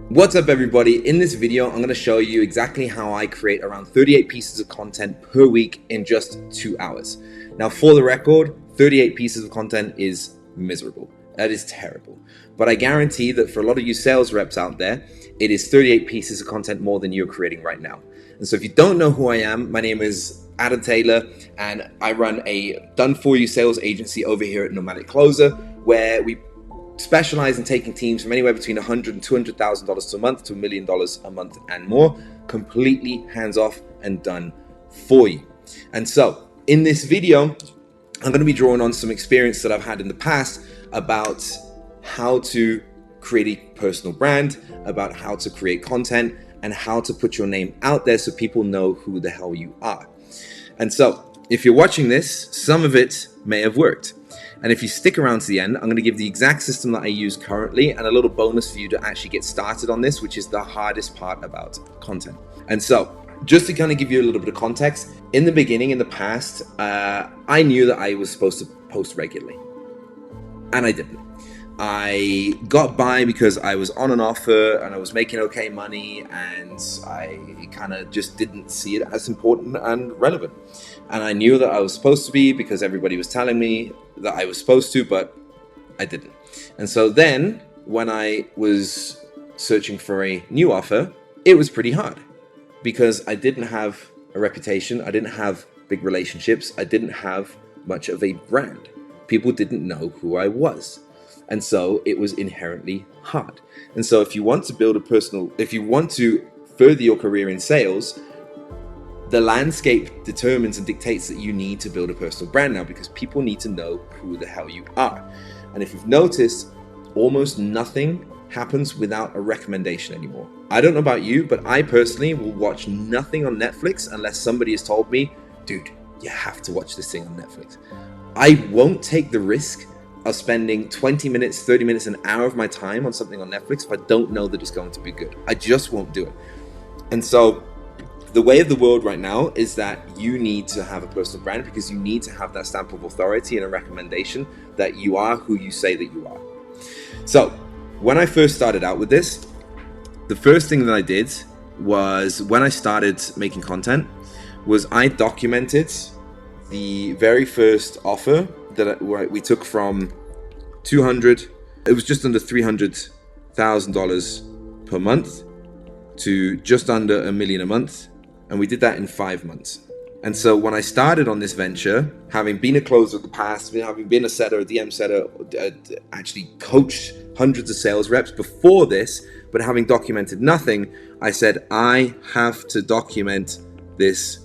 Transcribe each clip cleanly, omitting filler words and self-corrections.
What's up everybody? In this video, I'm going to show you exactly how I create around 38 pieces of content per week in just 2 hours. Now for the record, 38 pieces of content is miserable. That is terrible. But I guarantee that for a lot of you sales reps out there, it is 38 pieces of content more than you're creating right now. And so if you don't know who I am, my name is Adam Taylor and I run a done-for-you sales agency over here at Nomadic Closer, where we specialize in taking teams from anywhere between $100,000 and $200,000 a month to $1 million a month and more, completely hands-off and done for you. And so in this video, I'm going to be drawing on some experience that I've had in the past about how to create a personal brand, about how to create content, and how to put your name out there so people know who the hell you are. And so if you're watching this, some of it may have worked. And if you stick around to the end, I'm going to give the exact system that I use currently and a little bonus for you to actually get started on this, which is the hardest part about content. And so just to kind of give you a little bit of context, in the beginning, in the past, I knew that I was supposed to post regularly, and I didn't. I got by because I was on an offer and I was making okay money, and I kind of just didn't see it as important and relevant. And I knew that I was supposed to be because everybody was telling me that I was supposed to, but I didn't. And so then when I was searching for a new offer, it was pretty hard because I didn't have a reputation. I didn't have big relationships. I didn't have much of a brand. People didn't know who I was. And so it was inherently hard. And so if you want to further your career in sales, the landscape determines and dictates that you need to build a personal brand now, because people need to know who the hell you are. And if you've noticed, almost nothing happens without a recommendation anymore. I don't know about you, but I personally will watch nothing on Netflix unless somebody has told me, dude, you have to watch this thing on Netflix. I won't take the risk of spending 20 minutes, 30 minutes, an hour of my time on something on Netflix if I don't know that it's going to be good. I just won't do it. And so the way of the world right now is that you need to have a personal brand, because you need to have that stamp of authority and a recommendation that you are who you say that you are. So when I first started out with this, the first thing that I did was, when I started making content, was I documented the very first offer that we took from $200, it was just under $300,000 per month, to just under $1 million a month. And we did that in 5 months. And so when I started on this venture, having been a closer in the past, having been a setter, a DM setter, actually coached hundreds of sales reps before this, but having documented nothing, I said, I have to document this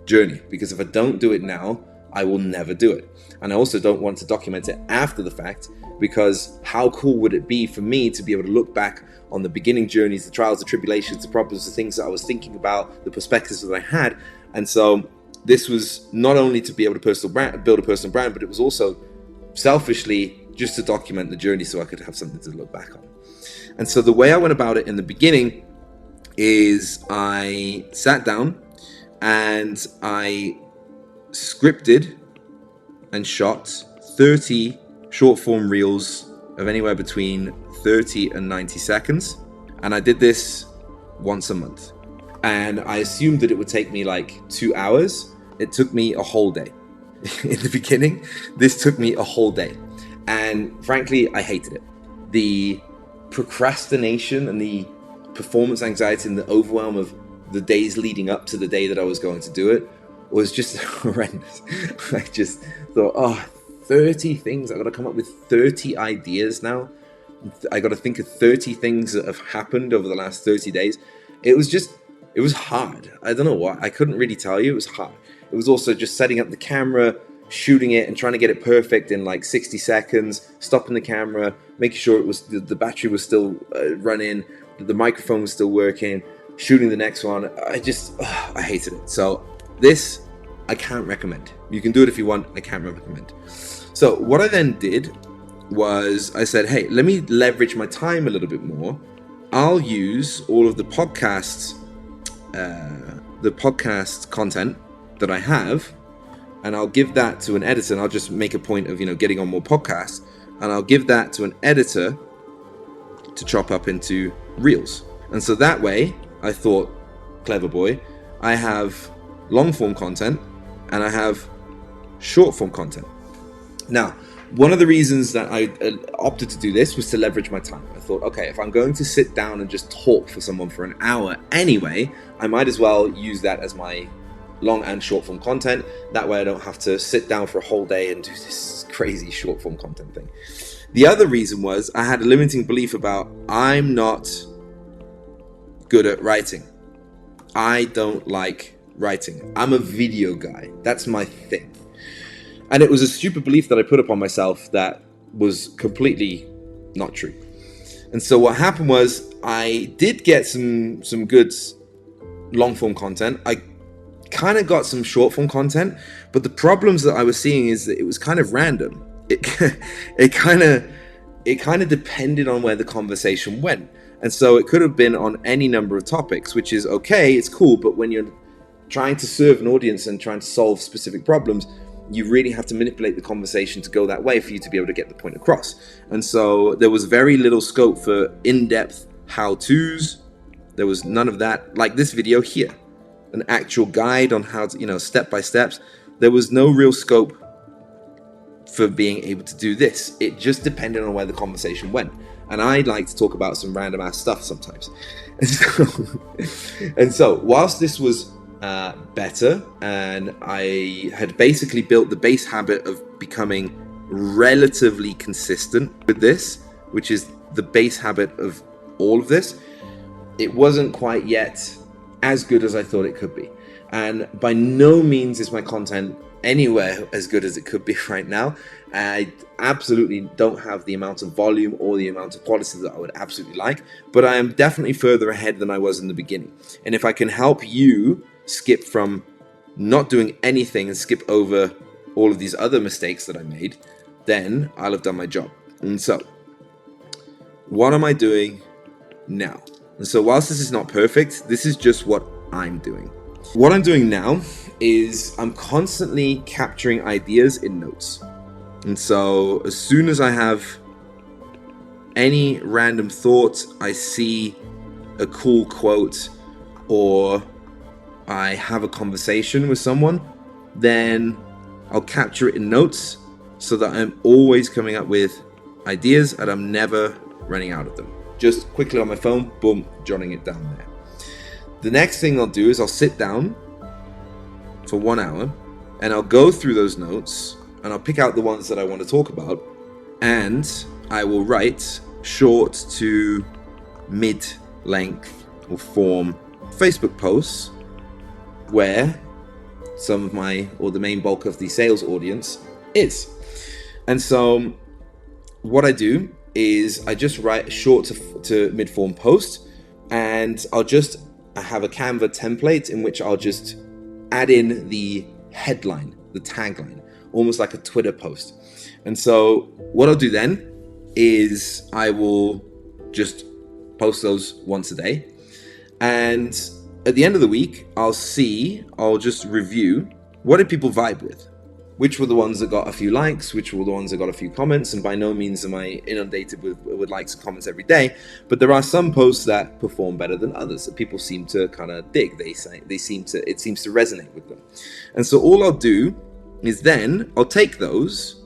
journey, because if I don't do it now, I will never do it. And I also don't want to document it after the fact, because how cool would it be for me to be able to look back on the beginning journeys, the trials, the tribulations, the problems, the things that I was thinking about, the perspectives that I had. And so this was not only to be able to build a personal brand, but it was also selfishly just to document the journey so I could have something to look back on. And so the way I went about it in the beginning is I sat down and I scripted and shot 30 short form reels of anywhere between 30 and 90 seconds. And I did this once a month. And I assumed that it would take me like 2 hours. It took me a whole day. In the beginning, this took me a whole day. And frankly, I hated it. The procrastination and the performance anxiety and the overwhelm of the days leading up to the day that I was going to do it was just horrendous. I just thought, 30 things. I got to come up with 30 ideas now. I got to think of 30 things that have happened over the last 30 days. It was hard. I don't know why. I couldn't really tell you. It was hard. It was also just setting up the camera, shooting it and trying to get it perfect in like 60 seconds, stopping the camera, making sure it was the battery was still running, the microphone was still working, shooting the next one. I hated it. So this, I can't recommend. You can do it if you want. I can't recommend. So what I then did was I said, hey, let me leverage my time a little bit more. I'll use all of the podcast content that I have, and I'll give that to an editor, and I'll just make a point of, getting on more podcasts, and I'll give that to an editor to chop up into reels. And so that way, I thought, clever boy, I have long form content and I have short form content. Now, one of the reasons that I opted to do this was to leverage my time. I thought, okay, if I'm going to sit down and just talk for someone for an hour anyway, I might as well use that as my long and short form content. That way I don't have to sit down for a whole day and do this crazy short form content thing. The other reason was I had a limiting belief about I'm not good at writing. I don't like writing. I'm a video guy. That's my thing. And it was a stupid belief that I put upon myself that was completely not true. And so what happened was I did get some good long form content. I kind of got some short form content, but the problems that I was seeing is that it was kind of random. It kind of depended on where the conversation went. And so it could have been on any number of topics, which is okay, it's cool, but when you're trying to serve an audience and trying to solve specific problems, you really have to manipulate the conversation to go that way for you to be able to get the point across. And so there was very little scope for in-depth how-tos. There was none of that, like this video here, an actual guide on how to, step by steps. There was no real scope for being able to do this. It just depended on where the conversation went. And I like to talk about some random ass stuff sometimes. And so whilst this was better, and I had basically built the base habit of becoming relatively consistent with this, which is the base habit of all of this, it wasn't quite yet as good as I thought it could be. And by no means is my content anywhere as good as it could be right now. I absolutely don't have the amount of volume or the amount of quality that I would absolutely like, but I am definitely further ahead than I was in the beginning. And if I can help you skip from not doing anything and skip over all of these other mistakes that I made, then I'll have done my job. And so, what am I doing now? And so whilst this is not perfect, this is just what I'm doing. What I'm doing now is I'm constantly capturing ideas in notes. And so as soon as I have any random thought, I see a cool quote, or I have a conversation with someone, then I'll capture it in notes so that I'm always coming up with ideas and I'm never running out of them. Just quickly on my phone, boom, jotting it down there. The next thing I'll do is I'll sit down for 1 hour and I'll go through those notes and I'll pick out the ones that I want to talk about, and I will write short to mid-length or form Facebook posts where some of the main bulk of the sales audience is. And so what I do is I just write a short to mid-form post, and I have a Canva template in which I'll just add in the headline, the tagline, almost like a Twitter post. And so what I'll do then is I will just post those once a day. And at the end of the week, I'll just review, what did people vibe with? Which were the ones that got a few likes? Which were the ones that got a few comments? And by no means am I inundated with likes and comments every day, but there are some posts that perform better than others that people seem to kind of dig. It seems to resonate with them. And so all I'll do is then I'll take those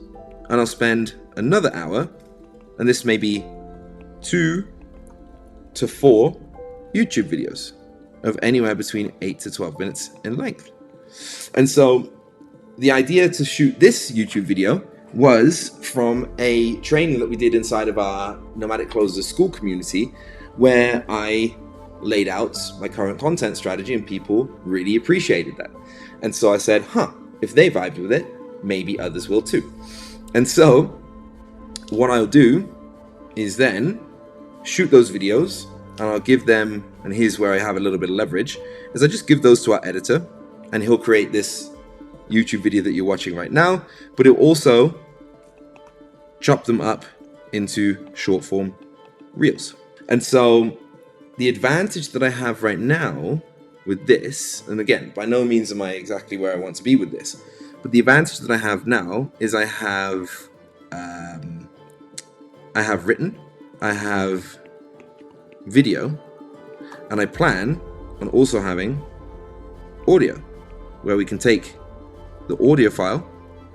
and I'll spend another hour, and this may be 2 to 4 YouTube videos of anywhere between 8 to 12 minutes in length. And so the idea to shoot this YouTube video was from a training that we did inside of our Nomadic Closers school community, where I laid out my current content strategy and people really appreciated that. And so I said, if they vibed with it, maybe others will too. And so what I'll do is then shoot those videos, and I'll give them, and here's where I have a little bit of leverage, is I just give those to our editor, and he'll create this YouTube video that you're watching right now, but he'll also chop them up into short form reels. And so the advantage that I have right now with this, and again, by no means am I exactly where I want to be with this, but the advantage that I have now is I have written, I have video, And I plan on also having audio, where we can take the audio file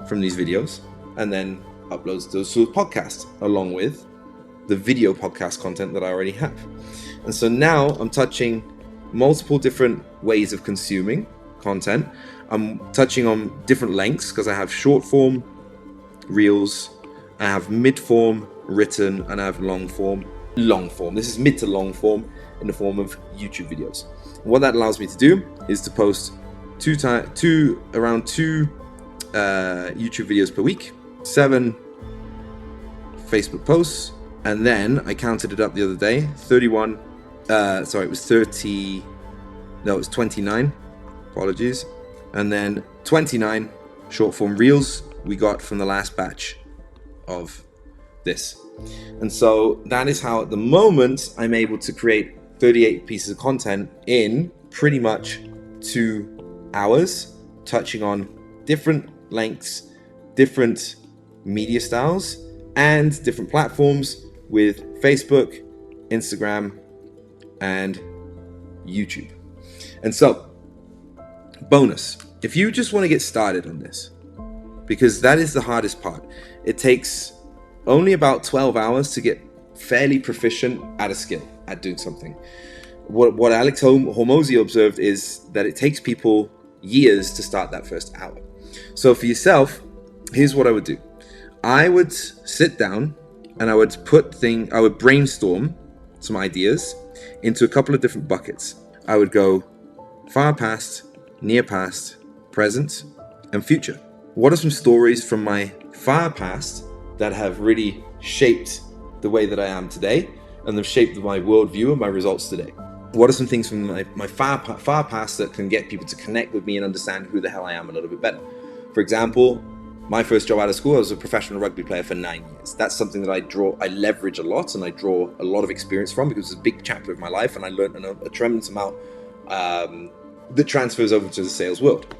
from these videos and then upload those to a podcast along with the video podcast content that I already have. And so now I'm touching multiple different ways of consuming content. I'm touching on different lengths because I have short form reels, I have mid form written, and I have long form. This is mid to long form in the form of YouTube videos. And what that allows me to do is to post around two YouTube videos per week, 7 Facebook posts, and then I counted it up the other day, 29, apologies, and then 29 short form reels we got from the last batch of this. And so that is how at the moment I'm able to create 38 pieces of content in pretty much 2 hours, touching on different lengths, different media styles, and different platforms with Facebook, Instagram, and YouTube. And so, bonus, if you just want to get started on this, because that is the hardest part. It takes only about 12 hours to get fairly proficient at a skill, at doing something. What Alex Hormozi observed is that it takes people years to start that first hour. So for yourself, here's what I would do. I would sit down and I would brainstorm some ideas into a couple of different buckets. I would go far past, near past, present, and future. What are some stories from my far past that have really shaped the way that I am today and have shaped my worldview and my results today? What are some things from my far past that can get people to connect with me and understand who the hell I am a little bit better? For example, my first job out of school, I was a professional rugby player for 9 years. That's something that I leverage a lot and I draw a lot of experience from because it's a big chapter of my life and I learned a tremendous amount that transfers over to the sales world.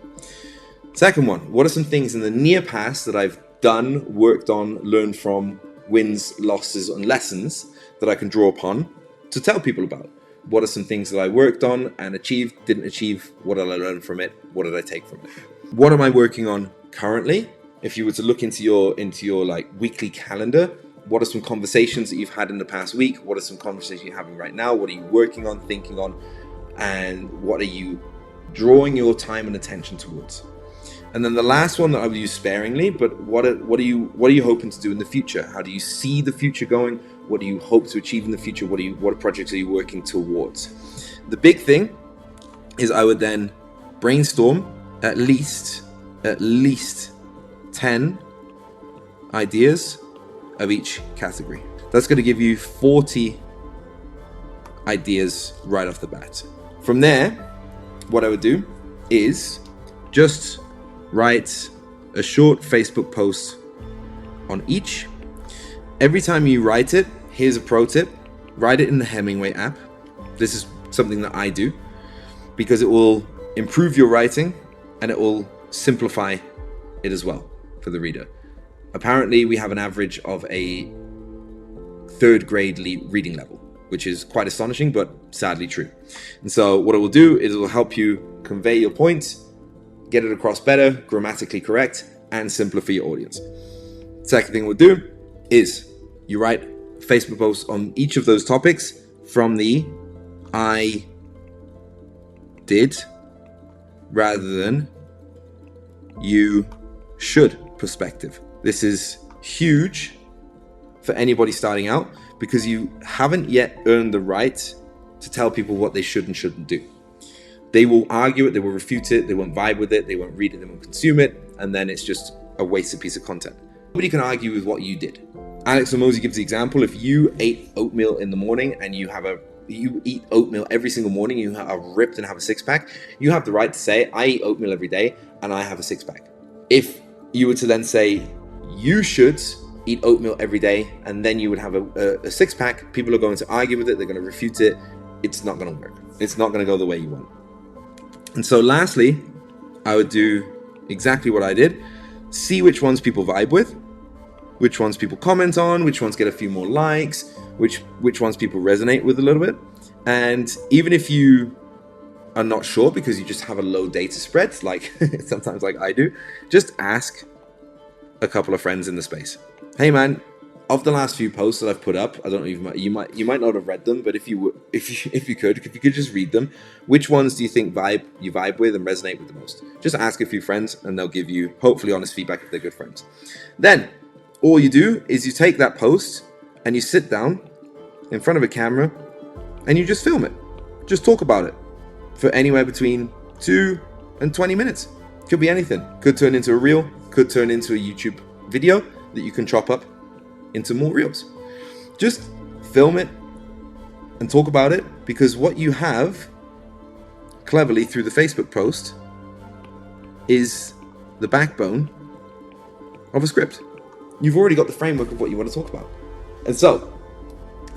Second one, what are some things in the near past that I've done, worked on, learned from, wins, losses, and lessons that I can draw upon to tell people about? What are some things that I worked on and achieved, didn't achieve? What did I learn from it? What did I take from it? What am I working on currently? If you were to look into your like weekly calendar, what are some conversations that you've had in the past week? What are some conversations you're having right now? What are you working on, thinking on? And what are you drawing your time and attention towards? And then the last one that I would use sparingly, but what are you hoping to do in the future? How do you see the future going? What do you hope to achieve in the future? What projects are you working towards? The big thing is I would then brainstorm at least 10 ideas of each category. That's going to give you 40 ideas right off the bat. From there, what I would do is just write a short Facebook post on each. Every time you write it, here's a pro tip, write it in the Hemingway app. This is something that I do because it will improve your writing and it will simplify it as well for the reader. Apparently, we have an average of a 3rd grade reading level, which is quite astonishing, but sadly true. And so what it will do is it will help you convey your point, get it across better, grammatically correct, and simpler for your audience. Second thing we'll do is you write Facebook posts on each of those topics from the I did rather than you should perspective. This is huge for anybody starting out because you haven't yet earned the right to tell people what they should and shouldn't do. They will argue it, they will refute it, they won't vibe with it, they won't read it, they won't consume it, and then it's just a wasted piece of content. Nobody can argue with what you did. Alex Hormozi gives the example, if you ate oatmeal in the morning and you eat oatmeal every single morning, you are ripped and have a 6-pack, you have the right to say, I eat oatmeal every day and I have a 6-pack. If you were to then say, you should eat oatmeal every day and then you would have a 6-pack, people are going to argue with it, they're going to refute it, it's not going to work. It's not going to go the way you want. And so lastly, I would do exactly what I did. See which ones people vibe with, which ones people comment on, which ones get a few more likes, which ones people resonate with a little bit. And even if you are not sure because you just have a low data spread, like sometimes like I do, just ask a couple of friends in the space. Hey man, of the last few posts that I've put up, I don't know, you might not have read them, but if you could just read them, which ones do you think you vibe with and resonate with the most? Just ask a few friends and they'll give you hopefully honest feedback if they're good friends. Then all you do is you take that post and you sit down in front of a camera and you just film it. Just talk about it for anywhere between 2 and 20 minutes. Could be anything. Could turn into a reel, could turn into a YouTube video that you can chop up into more reels. Just film it and talk about it, because what you have cleverly through the Facebook post is the backbone of a script. You've already got the framework of what you want to talk about. And so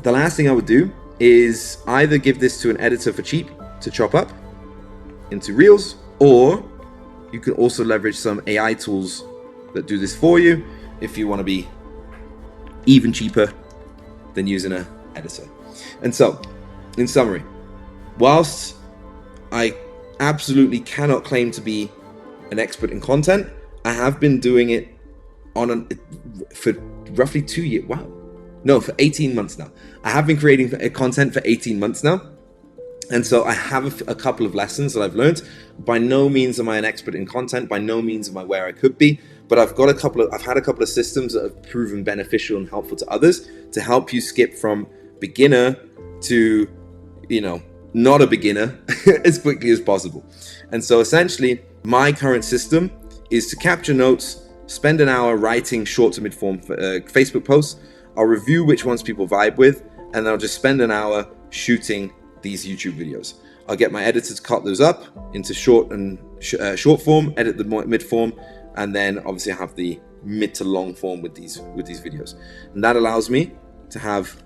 the last thing I would do is either give this to an editor for cheap to chop up into reels, or you can also leverage some AI tools that do this for you if you want to be even cheaper than using an editor. And so, in summary, whilst I absolutely cannot claim to be an expert in content, I have been doing it for roughly 2 years. Wow. No, for 18 months now. I have been creating content for 18 months now. And so I have a couple of lessons that I've learned. By no means am I an expert in content. By no means am I where I could be. But I've had a couple of systems that have proven beneficial and helpful to others to help you skip from beginner to, not a beginner as quickly as possible. And so essentially, my current system is to capture notes, spend an hour writing short to mid-form Facebook posts. I'll review which ones people vibe with, and then I'll just spend an hour shooting these YouTube videos. I'll get my editor to cut those up into short form, edit the mid form, and then obviously I have the mid to long form with these videos. And that allows me to have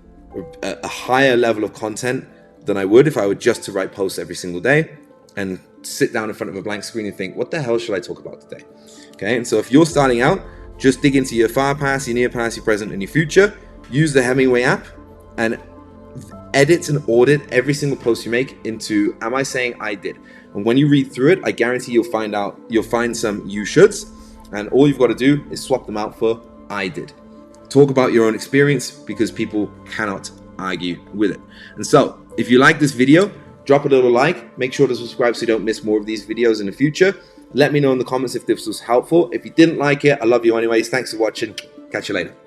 a higher level of content than I would if I were just to write posts every single day and sit down in front of a blank screen and think, what the hell should I talk about today? Okay, and so if you're starting out, just dig into your far past, your near past, your present, and your future. Use the Hemingway app and edit and audit every single post you make into, am I saying I did? And when you read through it, I guarantee you'll find some you shoulds, and all you've got to do is swap them out for I did. Talk about your own experience, because people cannot argue with it. And so if you like this video, drop a little like, make sure to subscribe so you don't miss more of these videos in the future. Let me know in the comments if this was helpful. If you didn't like it, I love you anyways. Thanks for watching. Catch you later.